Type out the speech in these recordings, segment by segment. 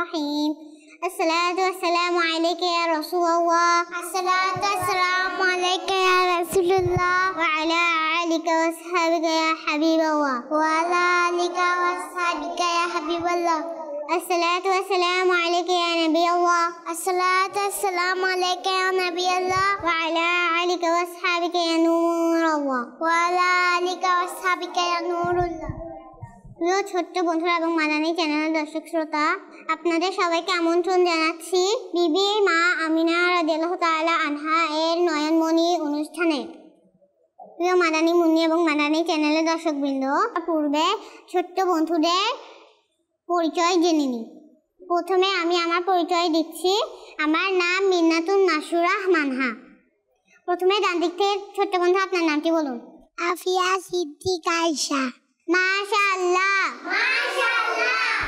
الرحيم الصلاة والسلام عليك يا رسول الله الصلاة والسلام عليك يا رسول الله وعلى آلك وأصحابك يا حبيب الله وعلى آلك وأصحابك يا حبيب الله الصلاة والسلام عليك يا نبي الله الصلاة والسلام عليك يا نبي الله وعلى آلك وأصحابك يا نور الله وعلى آلك وأصحابك يا نور الله প্রিয় ছোট্ট বন্ধুরা এবং মাদানী চ্যানেলের দর্শক শ্রোতা, আপনাদের সবাইকে আমন্ত্রণ জানাচ্ছি বিবি মা আমিনা রাদিয়াল্লাহু তাআলা আনহা এর নয়নমণি অনুষ্ঠানে। প্রিয় মাদানী মুন্নি এবং মাদানী চ্যানেলের দর্শকবৃন্দ, পূর্বে ছোট্ট বন্ধুদের পরিচয় জেনে নিই। প্রথমে আমি আমার পরিচয় দিচ্ছি। আমার নাম মিন্নাতুন মাসুরা মানহা। প্রথমে ডান দিক থেকে ছোট্ট বন্ধু আপনার নামটি বলুন। আফিয়া সিদ্দিক আয়েশা। মাশাআল্লাহ মাশাআল্লাহ।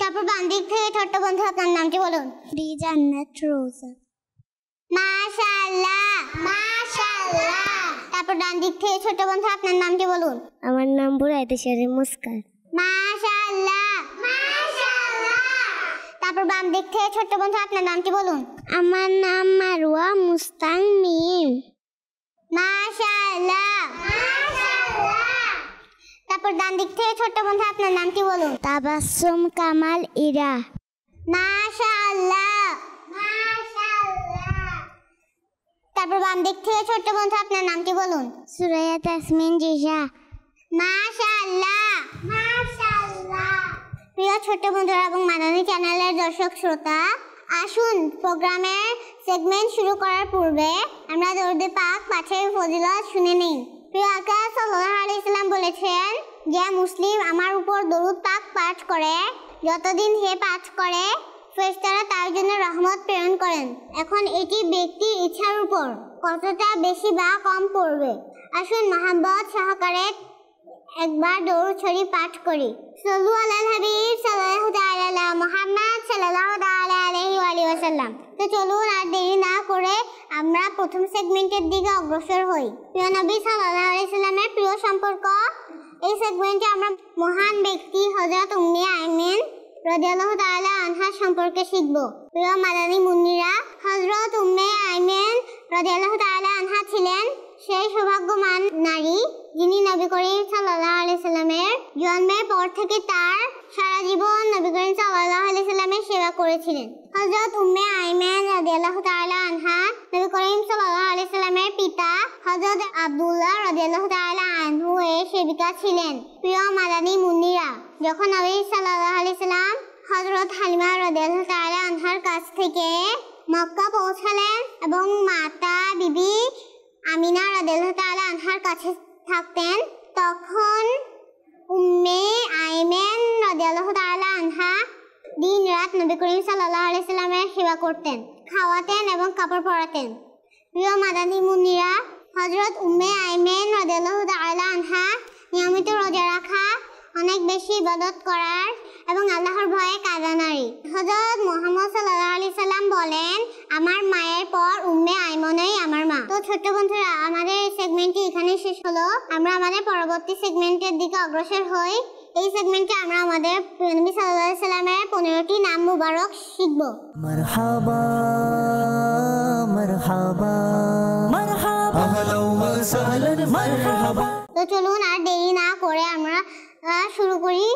তারপর বাম দিক থেকে ছোট্ট বন্ধু আপনার নামটি বলুন। জান্নাত রোজা। মাশাআল্লাহ মাশাআল্লাহ। তারপর ডান দিক থেকে ছোট্ট বন্ধু আপনার নামটি বলুন। আমার নাম বুরাইদা শরীফ মুস্কান। মাশাআল্লাহ মাশাআল্লাহ। তারপর বাম দিক থেকে ছোট্ট বন্ধু আপনার নামটি বলুন। আমার নাম মারওয়া মুস্তাং মিম। মাশাআল্লাহ মাশাআল্লাহ। তারপর ডান দিক থেকে ছোট্ট বন্ধু আপনার নামটি বলুন। তাবাসসুম কামাল ইরা। মাশাআল্লাহ মাশাআল্লাহ। তারপর বাম দিক থেকে ছোট্ট বন্ধু আপনার নামটি বলুন। সুরাইয়া তাসমিন জিশা। মাশাআল্লাহ মাশাআল্লাহ। প্রিয় ছোট্ট বন্ধুরা এবং মাদানী চ্যানেলের দর্শক শ্রোতা, আসুন প্রোগ্রামের সেগমেন্ট শুরু করার পূর্বে আমরা দরুদে পাক পাঠের ফজিলত শুনে নিই। প্রিয় আকা সাল্লাল্লাহু আলাইহি সাল্লাম বলেছেন, যে মুসলিম আমার উপর দরুদ পাক পাঠ করে, যতদিন হে পাঠ করে ফেরেশতারা তার জন্য রহমত প্রেরণ করেন। এখন এটি ব্যক্তির ইচ্ছার উপর কতটা বেশি বা কম পড়বে। আসুন মহব্বত সহকারে একবার দরুদ শরীফ পাঠ করি। সাল্লু আলাল হাবিব সাল্লাল্লাহু তাআলা আলা মুহাম্মদ সাল্লাল্লাহু তাআলা আলাইহি ওয়া আলিহি ওয়াসাল্লাম। তো চলুন আর দেরি না করে আমরা প্রথম সেগমেন্টের দিকে অগ্রসর হই। প্রিয় নবী সাল্লাল্লাহু আলাইহি সাল্লামের প্রিয় সম্পর্ক। এই সেগমেন্টে আমরা মহান ব্যক্তি হযরত উম্মে আইমান রাদিয়াল্লাহু তাআলা আনহা সম্পর্কে শিখব। প্রিয় মাদানী মুন্নিরা, হযরত উম্মে আইমান রাদিয়াল্লাহু তাআলা আনহা ছিলেন সেই সৌভাগ্যবান নারী যিনি নবী করিম সাল্লাল্লাহু আলাইহি সাল্লামের জন্মের পর থেকে তার সারা জীবন নবী করিম সাল্লাল্লাহু আলাইহি সাল্লামের সেবা করেছিলেন। হযরত উম্মে আইমান রাদিয়াল্লাহু তাআলা আনহা নবী করিম সাল্লাল্লাহু আলাইহি সাল্লামের পিতা হযরত আব্দুল্লাহ রাদিয়াল্লাহু তাআলা আনহু এর সেবিকা ছিলেন। প্রিয় মাদানী মুন্নিরা, যখন নবী সাল্লাল্লাহু আলাইহি সাল্লাম হযরত হালিমা রাদিয়াল্লাহু তাআলা আনহার কাছ থেকে মক্কা পৌঁছালেন এবং মাতা বিবি আমিনা রাদিয়াল্লাহু তাআলা আনহার কাছে থাকতেন, তখন উম্মে আইমান রাদিয়াল্লাহু তাআলা আনহা দিন রাত নবী করিম সাল্লাল্লাহু আলাইহি সাল্লামের সেবা করতেন, খাওয়াতেন এবং কাপড় পরাতেন। প্রিয় মাদানী মুন্নিরা, হযরত উম্মে আইমান রাদিয়াল্লাহু তাআলা আনহা নিয়মিত রোজা রাখা, অনেক বেশি ইবাদত করার এবং আল্লাহর ভয়ে কাঁদা নারী। হযরত মুহাম্মদ সাল্লাল্লাহু আলাইহি সাল্লাম বলেন, আমার মায়ের পর উম্মে আইমানই আমার মা। তো ছোট্ট বন্ধুরা, আমাদের এই সেগমেন্টটি এখানে শেষ হলো। আমরা আমাদের পরবর্তী সেগমেন্টের দিকে অগ্রসর হই। এই সেগমেন্টে আমরা আমাদের নবী সাল্লাল্লাহু আলাইহি সাল্লামের 15টি নাম মুবারক শিখব। মারহাবা মারহাবা মারহাবা আহলান ওয়া সাহলান মারহাবা। তো চলুন আর দেরি না করে আমরা শুরু করি।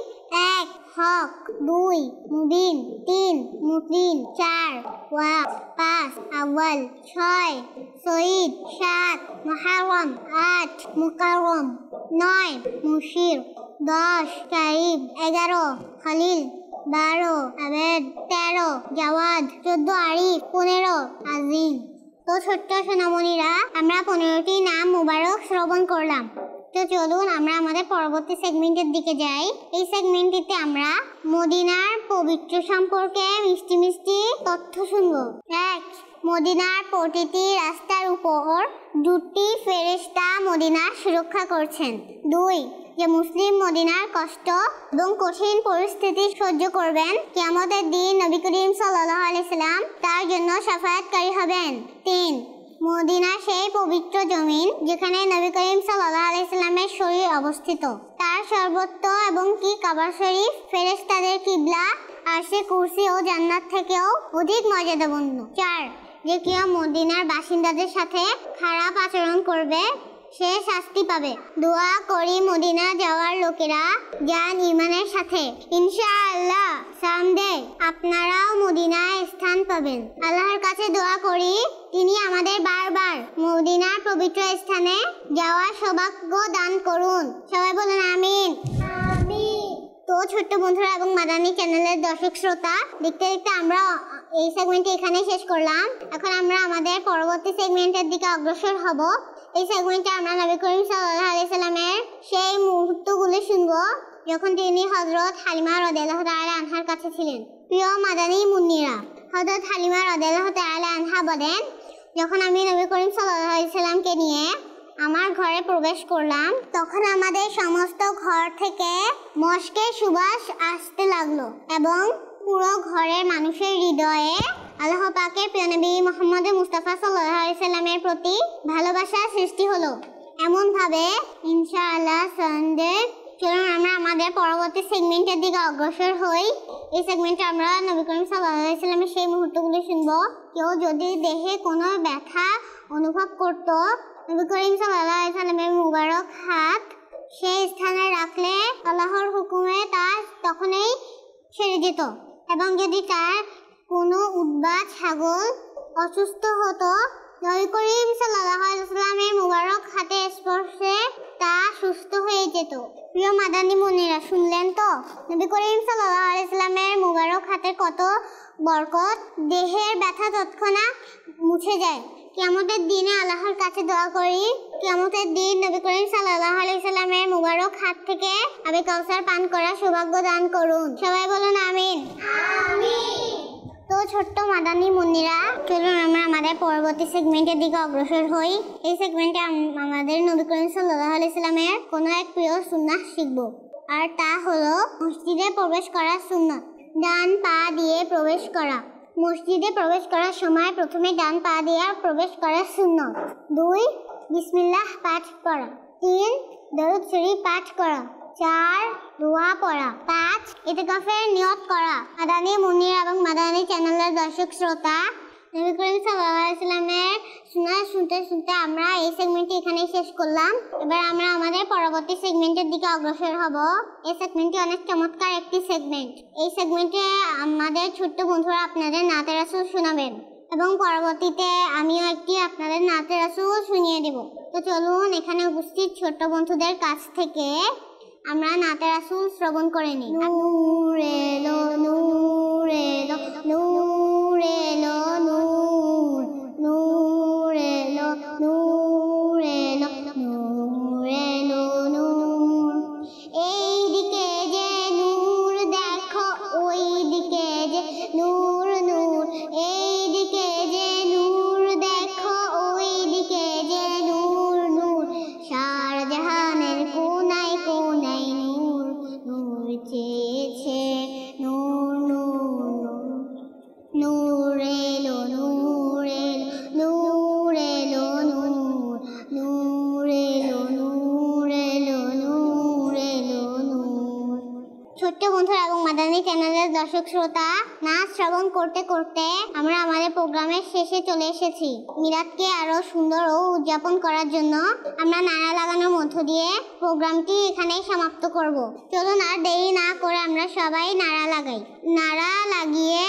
1 হক, 2 মুবিন, 3 মুতিন, 4 ওয়া, 5 আউয়াল, 6 সঈদ, 7 মুহাররম, 8 মুকাররম, 9 মুশির, 10 কারিব, 11 খলিল, 12 আবেদ, 13 জাওয়াদ, 14 আরিফ, 15 আজিম। তো ছোট্ট সোনামণিরা, আমরা 15টি নাম মুবারক শ্রবণ করলাম। তো চলুন আমরা আমাদের পরবর্তী সেগমেন্টের দিকে যাই। এই সেগমেন্টটিতে আমরা মদিনার পবিত্র সম্পর্কে মিষ্টি মিষ্টি তথ্য শুনব। 1 মদিনার প্রতিটি রাস্তার উপর 2টি ফেরেশতা মদিনার সুরক্ষা করছেন। 2 যে মুসলিম মদিনার কষ্ট এবং কঠিন পরিস্থিতি সহ্য করবেন, কিয়ামতের দিন নবী করিম সাল্লাল্লাহু আলাইহি সাল্লাম তার জন্য শাফায়াতকারী হবেন। 3 মদিনা সেই পবিত্র জমিন যেখানে নবী করিম সাল্লাল্লাহু আলাইহি সাল্লামের শরীর অবস্থিত। তার সর্বত্র এবং কি কাবা শরীফ ফেরেশতাদের কিবলা আরশে কুরসি ও জান্নাত থেকেও অধিক মর্যাদাপূর্ণ। 4 যে কেউ মদিনার বাসিন্দাদের সাথে খারাপ আচরণ করবে সে শাস্তি পাবে। দোয়া করি মদিনা যাওয়ার লোকেরা যান ঈমানের সাথে, ইনশাআল্লাহ সামদে আপনারাও মদিনায় স্থান পাবেন। আল্লাহর কাছে দোয়া করি তিনি আমাদের বারবার মদিনার পবিত্র স্থানে যাওয়ার সৌভাগ্য দান করুন। সবাই বলুন আমিন। তো ছোট্ট বন্ধুরা এবং মাদানী চ্যানেলের দর্শক শ্রোতা, দেখতে দেখতে আমরা এই সেগমেন্টটি এখানে শেষ করলাম। এখন আমরা আমাদের পরবর্তী সেগমেন্টের দিকে অগ্রসর হব। এই সেগমেন্টে আমরা নবী করিম সাল্লাল্লাহু আলাইহি সাল্লামের সেই মুহূর্তগুলো শুনবো যখন তিনি হযরত হালিমা রাদিয়াল্লাহু তাআলা আনহার কাছে ছিলেন। প্রিয় মাদানী মুন্নিরা, হযরত হালিমা রাদিয়াল্লাহু তাআলা আনহা বলেন, যখন আমি নবী করিম সাল্লাল্লাহু আলাইহি সাল্লামকে নিয়ে আমার ঘরে প্রবেশ করলাম তখন আমাদের সমস্ত ঘর থেকে মশকের সুবাস আসতে লাগলো এবং পুরো ঘরের মানুষের হৃদয়ে আল্লাহ পাকের প্রিয় নবী মুহাম্মদ মুস্তাফা সাল্লাল্লাহু আলাইহি সাল্লামের প্রতি ভালোবাসা সৃষ্টি হলো। এমন ভাবে ইনশাআল্লাহ সানডে চলুন আমরা আমাদের পরবর্তী সেগমেন্টের দিকে অগ্রসর হই। এই সেগমেন্টে আমরা নবী করিম সাল্লাল্লাহু আলাইহি সাল্লামের সেই মুহূর্তগুলো শুনবো। কেউ যদি দেহে কোনো ব্যথা অনুভব করতো, নবী করিম সাল্লাল্লাহু আলাইহি সাল্লামের মুবারক হাত সেই স্থানে রাখলে আল্লাহর হুকুমে তা তখনই ছেড়ে যেত। এবং যদি তার কোনো উদ্বাদ ছাগল অসুস্থ হতো, নবী করিম সাল্লাল্লাহু আলাইহি সাল্লামের মুবারক হাতে স্পর্শে তা সুস্থ হয়ে যেত। প্রিয় মাদানী মুনিরা, শুনলেন তো নবী করিম সাল্লাল্লাহু আলাইহি সাল্লামের মুবারক হাতে কত বরকত। দেহের ব্যথা তৎক্ষণাৎ মুছে যায়। কিয়ামতের দিনে আল্লাহর কাছে দোয়া করি কিয়ামতের দিন নবী করিম সাল্লাল্লাহু আলাইহি সাল্লামের মুবারক হাত থেকে আবে কাউসার পান করার সৌভাগ্য দান করুন। সবাই বলুন আমিন। তো ছোট্ট মাদানী মুন্নিরা, চলুন আমরা আমাদের পরবর্তী সেগমেন্টের দিকে অগ্রসর হই। এই সেগমেন্টে আমাদের নবী করিম সাল্লাল্লাহু আলাইহি সাল্লামের কোনো এক প্রিয় সুন্নাহ শিখব, আর তা হলো মসজিদে প্রবেশ করার সুন্নাত। ডান পা দিয়ে প্রবেশ করা। মসজিদে প্রবেশ করার সময় প্রথমে ডান পা দিয়ে প্রবেশ করার সুন্নাত। 2 বিসমিল্লাহ পাঠ করা। 3 দরুদ শরীফ পাঠ করা। 4 দোয়া পড়া। 5 ইতিকাফের নিয়ত করা। মাদানী মুনির এবং মাদানী চ্যানেলের দর্শক শ্রোতা, নবী করিম সাল্লাল্লাহু আলাইহি সাল্লামের সুন্নাহ শুনতে শুনতে আমরা এই সেগমেন্টটি এখানেই শেষ করলাম। এবার আমরা আমাদের পরবর্তী সেগমেন্টের দিকে অগ্রসর হব। এই সেগমেন্টটি অনেক চমৎকার একটি সেগমেন্ট। এই সেগমেন্টে আমাদের ছোট্ট বন্ধুরা আপনাদের নাতে রাসূল শোনাবেন এবং পরবর্তীতে আমিও একটি আপনাদের নাতে রাসূল শুনিয়ে দেব। তো চলুন এখানে উপস্থিত ছোট্ট বন্ধুদের কাছ থেকে আমরা নাতে রাসূল শ্রবণ করে নিই। নূর এলো নূর এলো নূর এলো নূর, নূর এলো নূর এলো নূর এলো নূর। এই দিকে যে নূর দেখো, ওই দিকে যে নূর নূর। এই দিকে যে নূর দেখো, ওই দিকে যে নূর নূর। সারা জাহানের কোনায় কোনায় নূর নূর চেয়েছে নূর নূর নূর এলো নূর এলো নূর এলো নূর নূর এলো নূর এলো নূর এলো নূর। ছোট্ট বন্ধুরা এবং মাদানী চ্যানেলের দর্শক শ্রোতা, নাচ শ্রবণ করতে করতে আমরা আমাদের প্রোগ্রামের শেষে চলে এসেছি। মিলাদকে আরো সুন্দর ও উদযাপন করার জন্য আমরা নারা লাগানোর মধ্য দিয়ে প্রোগ্রামটি এখানেই সমাপ্ত করব। চলুন আর দেরি না করে আমরা সবাই নারা লাগাই। নারা লাগিয়ে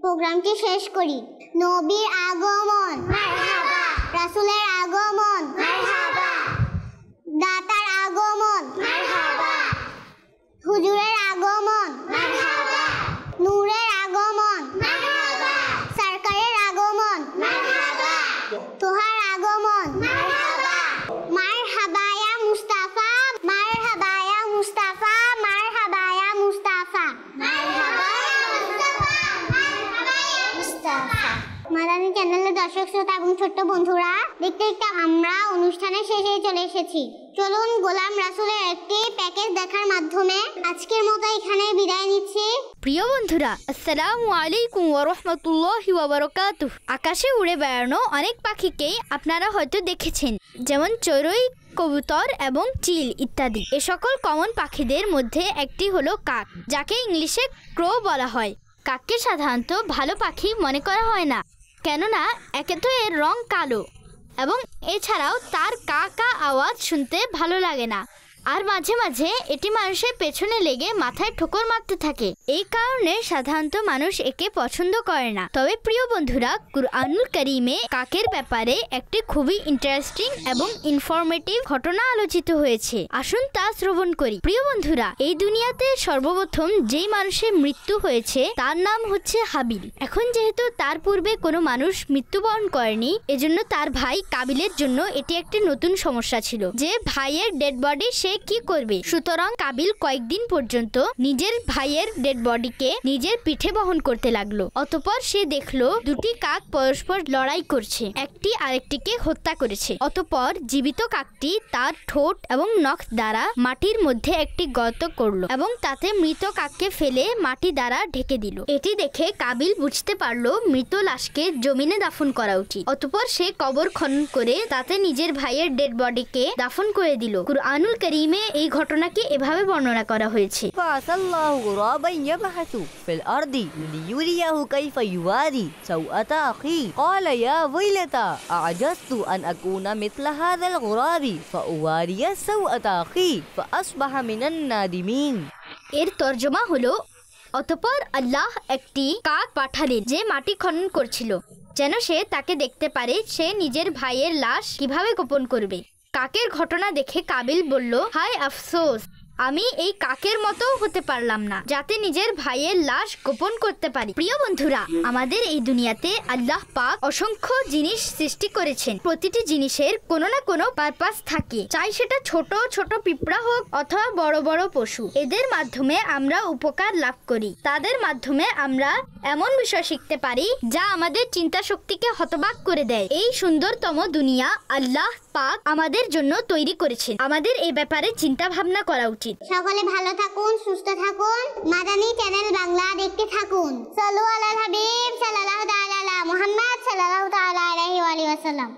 প্রোগ্রামটি শেষ করি। নবীর আগমন মারহাবা, রাসূলের আগমন মারহাবা, দাতার আগমন মারহাবা, হুজুরের আগমন মারহাবা, নূরের আগমন মারহাবা, সরকারের আগমন মারহাবা, তোহার আগমন মারহাবা। মারহাবা ইয়া মুস্তাফা, মারহাবা ইয়া মুস্তাফা, মারহাবা ইয়া মুস্তাফা, মারহাবা ইয়া মুস্তাফা, মারহাবা ইয়া মুস্তাফা। মাদানী চ্যানেলের দর্শক শ্রোতা এবং ছোট্ট বন্ধুরা, দেখতে দেখতে আমরা অনুষ্ঠানের শেষে চলে এসেছি। চলুন গোলাম রাসূলের একটি প্যাকেজ দেখার মাধ্যমে আজকের মতো এখানে বিদায় নিচ্ছি। প্রিয় বন্ধুরা, আসসালামু আলাইকুম ওয়া রাহমাতুল্লাহি ওয়া বারাকাতুহু। আকাশে উড়ে বেড়ানো অনেক পাখিকেই আপনারা হয়তো দেখেছেন, যেমন চড়ুই, কবুতর এবং চিল ইত্যাদি। এ সকল কমন পাখিদের মধ্যে একটি হলো কাক, যাকে ইংলিশে ক্রো বলা হয়। কাককে সাধারণত ভালো পাখি মনে করা হয় না, কেননা একে তো এর রং কালো এবং এছাড়াও তার কা কা আওয়াজ শুনতে ভালো লাগে না, আর মাঝে মাঝে এটি মানুষের পেছনে লেগে মাথায় ঠোকর মারতে থাকে। এই কারণে সাধারণত মানুষ একে পছন্দ করে না। তবে প্রিয় বন্ধুরা, কুরআনুল কারীমে কাকের ব্যাপারে একটি খুবই ইন্টারেস্টিং এবং ইনফরমেটিভ ঘটনা আলোচিত হয়েছে। আসুন তা শ্রবণ করি। প্রিয় বন্ধুরা, এই দুনিয়াতে সর্বপ্রথম যেই মানুষের মৃত্যু হয়েছে তার নাম হচ্ছে হাবিল। এখন যেহেতু তার পূর্বে কোনো মানুষ মৃত্যুবরণ করেনি, এজন্য তার ভাই কাবিলের জন্য এটি একটি নতুন সমস্যা ছিল যে ভাইয়ের ডেড বডি সে কি করবে। সুতরাং কাবিল কয়েকদিন পর্যন্ত নিজের ভাইয়ের ডেড বডিকে নিজের পিঠে বহন করতে লাগলো। অতঃপর সে দেখলো দুটি কাক পরস্পর লড়াই করছে, একটি আরেকটিকে হত্যা করেছে। অতঃপর জীবিত কাকটি তার ঠোঁট এবং নখ দ্বারা মাটির মধ্যে একটি গর্ত করলো এবং তাতে মৃত কাককে ফেলে মাটি দ্বারা ঢেকে দিল। এটি দেখে কাবিল বুঝতে পারলো মৃত লাশকে জমিনে দাফন করা উচিত। অতঃপর সে কবর খনন করে তাতে নিজের ভাইয়ের ডেড বডিকে দাফন করে দিল। কুরআনুল কারীমে এই ঘটনাকে এভাবে বর্ণনা করা হয়েছে। بعث الله غرابا يبحث في الأرض ليريه كيف يواري سوءة أخيه قال يا ويلتى أعجزت أن أكون مثل هذا الغراب فأواري سوءة أخي فأصبح من النادمين। এর তর্জমা হলো, অতঃপর আল্লাহ একটি কাক পাঠালেন যে মাটি খনন করছিল, যেন সে তাকে দেখতে পারে সে নিজের ভাইয়ের লাশ কিভাবে গোপন করবে। কাকের ঘটনা দেখে কাবিল বলল, হায় আফসোস, আমি এই কাকের মতো হতে পারলাম না যাতে নিজের ভাইয়ের লাশ গোপন করতে পারি। প্রিয় বন্ধুরা, আমাদের এই দুনিয়াতে আল্লাহ পাক অসংখ্য জিনিস সৃষ্টি করেছেন। প্রতিটি জিনিসের কোনো না কোনো পারপাস থাকে, চাই সেটা ছোট ছোট পিঁপড়া হোক অথবা বড় বড় পশু। এদের মাধ্যমে আমরা উপকার লাভ করি, তাদের মাধ্যমে আমরা এমন বিষয় শিখতে পারি যা আমাদের চিন্তা শক্তিকে হতবাক করে দেয়। এই সুন্দরতম দুনিয়া আল্লাহ পাক আমাদের জন্য তৈরি করেছেন। আমাদের এই ব্যাপারে চিন্তা ভাবনা করা উচিত। সকলে ভালো থাকুন, সুস্থ থাকুন, মাদানী চ্যানেল বাংলা দেখতে থাকুন। সাল্লু আলাল হাবিব সাল্লাল্লাহু তাআলা আলা মুহাম্মদ সাল্লাল্লাহু তাআলা আলাইহি ওয়া সাল্লাম।